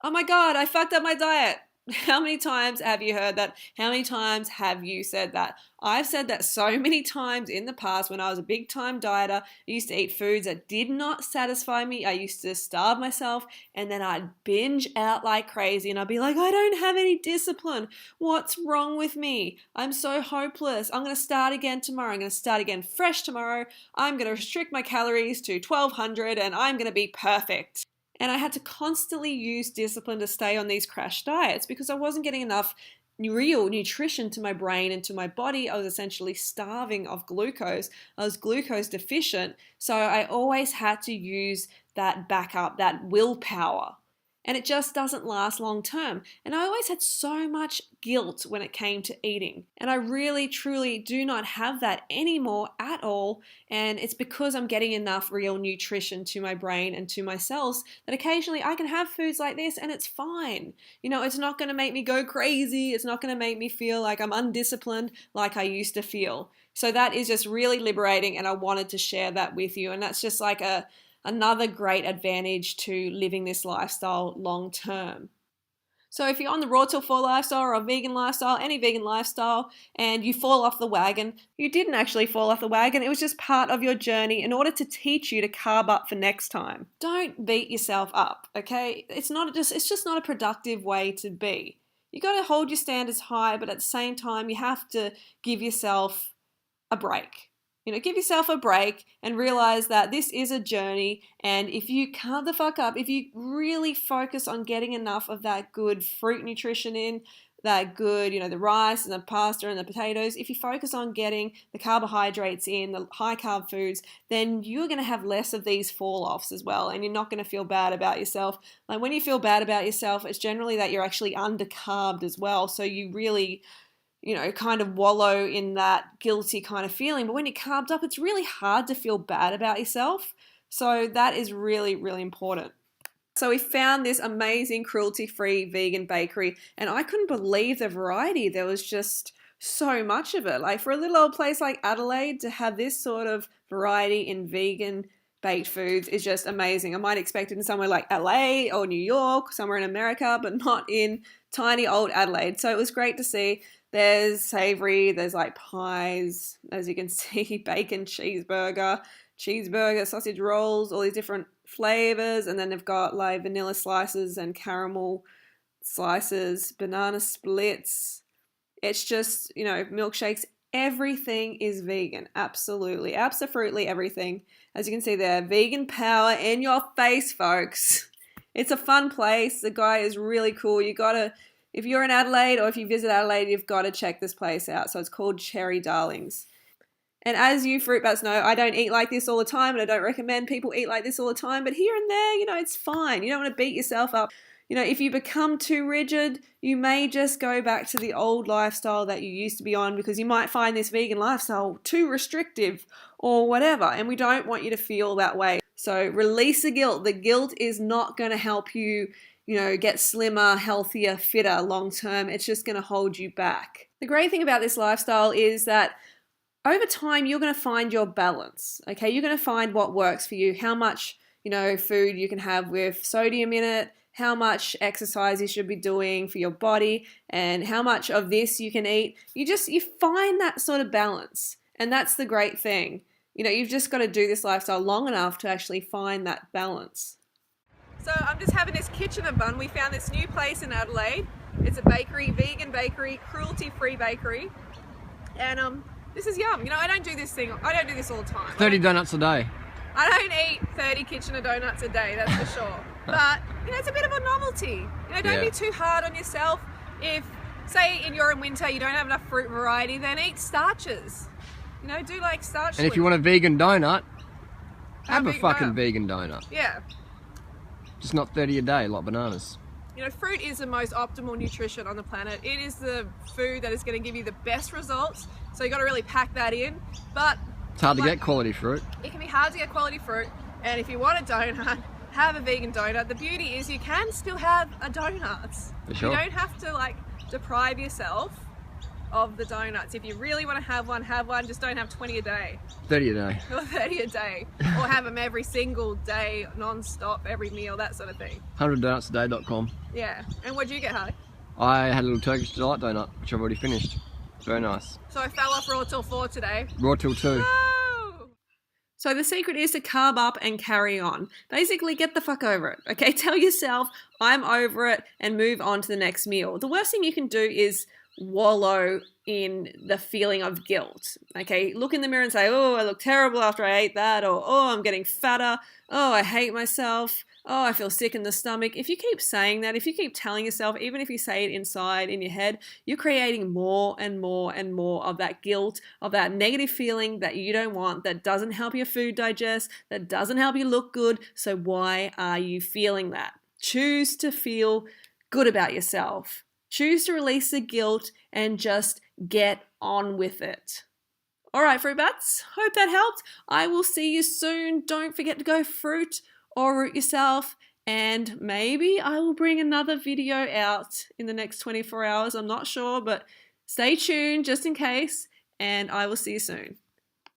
oh my God, I fucked up my diet. How many times have you heard that? How many times have you said that? I've said that so many times in the past when I was a big time dieter. I used to eat foods that did not satisfy me. I used to starve myself and then I'd binge out like crazy and I'd be like, I don't have any discipline. What's wrong with me? I'm so hopeless. I'm going to start again tomorrow. I'm going to start again fresh tomorrow. I'm going to restrict my calories to 1200 and I'm going to be perfect. And I had to constantly use discipline to stay on these crash diets because I wasn't getting enough real nutrition to my brain and to my body. I was essentially starving of glucose. I was glucose deficient. So I always had to use that backup, that willpower. And it just doesn't last long term. And I always had so much guilt when it came to eating. And I really, truly do not have that anymore at all. And it's because I'm getting enough real nutrition to my brain and to my cells that occasionally I can have foods like this and it's fine. You know, it's not going to make me go crazy. It's not going to make me feel like I'm undisciplined like I used to feel. So that is just really liberating. And I wanted to share that with you. And that's just like another great advantage to living this lifestyle long term. So if you're on the raw till 4 lifestyle or a vegan lifestyle, any vegan lifestyle, and you fall off the wagon, you didn't actually fall off the wagon. It was just part of your journey in order to teach you to carb up for next time. Don't beat yourself up, okay? It's just not a productive way to be. You got to hold your standards high, but at the same time, you have to give yourself a break. You know, give yourself a break and realize that this is a journey. And if you carb the fuck up, if you really focus on getting enough of that good fruit nutrition in, that good, you know, the rice and the pasta and the potatoes, if you focus on getting the carbohydrates in, the high carb foods, then you're going to have less of these fall offs as well. And you're not going to feel bad about yourself. Like when you feel bad about yourself, it's generally that you're actually undercarbed as well. So you really, you know, kind of wallow in that guilty kind of feeling. But when you're carbed up, it's really hard to feel bad about yourself. So that is really, really important. So we found this amazing cruelty-free vegan bakery and I couldn't believe the variety. There was just so much of it. Like for a little old place like Adelaide to have this sort of variety in vegan baked foods is just amazing. I might expect it in somewhere like LA or New York, somewhere in America, but not in tiny old Adelaide. So it was great to see. There's savory, there's like pies, as you can see, bacon, cheeseburger, sausage rolls, all these different flavors. And then they've got like vanilla slices and caramel slices, banana splits. It's just, you know, milkshakes. Everything is vegan. Absolutely. Absolutely everything. As you can see there, vegan power in your face, folks. It's a fun place. The guy is really cool. If you're in Adelaide or if you visit Adelaide, you've got to check this place out. So it's called Cherry Darlings. And as you fruit bats know, I don't eat like this all the time and I don't recommend people eat like this all the time. But here and there, you know, it's fine. You don't want to beat yourself up. You know, if you become too rigid, you may just go back to the old lifestyle that you used to be on because you might find this vegan lifestyle too restrictive or whatever. And we don't want you to feel that way. So release the guilt. The guilt is not going to help you, you know, get slimmer, healthier, fitter long term. It's just going to hold you back. The great thing about this lifestyle is that over time, you're going to find your balance. Okay, you're going to find what works for you, how much, you know, food you can have with sodium in it, how much exercise you should be doing for your body, and how much of this you can eat. You find that sort of balance. And that's the great thing. You know, you've just got to do this lifestyle long enough to actually find that balance. So I'm just having this kitchen and bun. We found this new place in Adelaide. It's a bakery, vegan bakery, cruelty-free bakery. And this is yum. You know, I don't do this all the time. 30 donuts a day. I don't eat 30 Kitchener donuts a day, that's for sure. But, you know, it's a bit of a novelty. You know, don't be too hard on yourself. If, say, you're in winter, you don't have enough fruit variety, then eat starches. You know, do like starch. And if you want a vegan donut, have a fucking vegan donut. Yeah. Just not 30 a day, like bananas. You know, fruit is the most optimal nutrition on the planet. It is the food that is going to give you the best results. So you got to really pack that in. But it's hard to get quality fruit. It can be hard to get quality fruit. And if you want a donut, have a vegan donut. The beauty is you can still have a donut. For sure. You don't have to like deprive yourself of the donuts. If you really want to have one, just don't have 20 a day. 30 a day. Or 30 a day. Or have them every single day, non-stop, every meal, that sort of thing. 100donutsaday.com. Yeah. And what'd you get, Harley? I had a little Turkish Delight donut, which I've already finished. Very nice. So I fell off raw till 4 today. Raw till 2. No! So the secret is to carb up and carry on. Basically, get the fuck over it, okay? Tell yourself, I'm over it, and move on to the next meal. The worst thing you can do is wallow in the feeling of guilt, okay? Look in the mirror and say, oh, I look terrible after I ate that, or oh, I'm getting fatter, oh, I hate myself, oh, I feel sick in the stomach. If you keep saying that, if you keep telling yourself, even if you say it inside in your head, you're creating more and more and more of that guilt, of that negative feeling that you don't want, that doesn't help your food digest, that doesn't help you look good. So why are you feeling that? Choose to feel good about yourself. Choose to release the guilt and just get on with it. All right, fruit bats, hope that helped. I will see you soon. Don't forget to go fruit or root yourself, and maybe I will bring another video out in the next 24 hours. I'm not sure, but stay tuned just in case, and I will see you soon.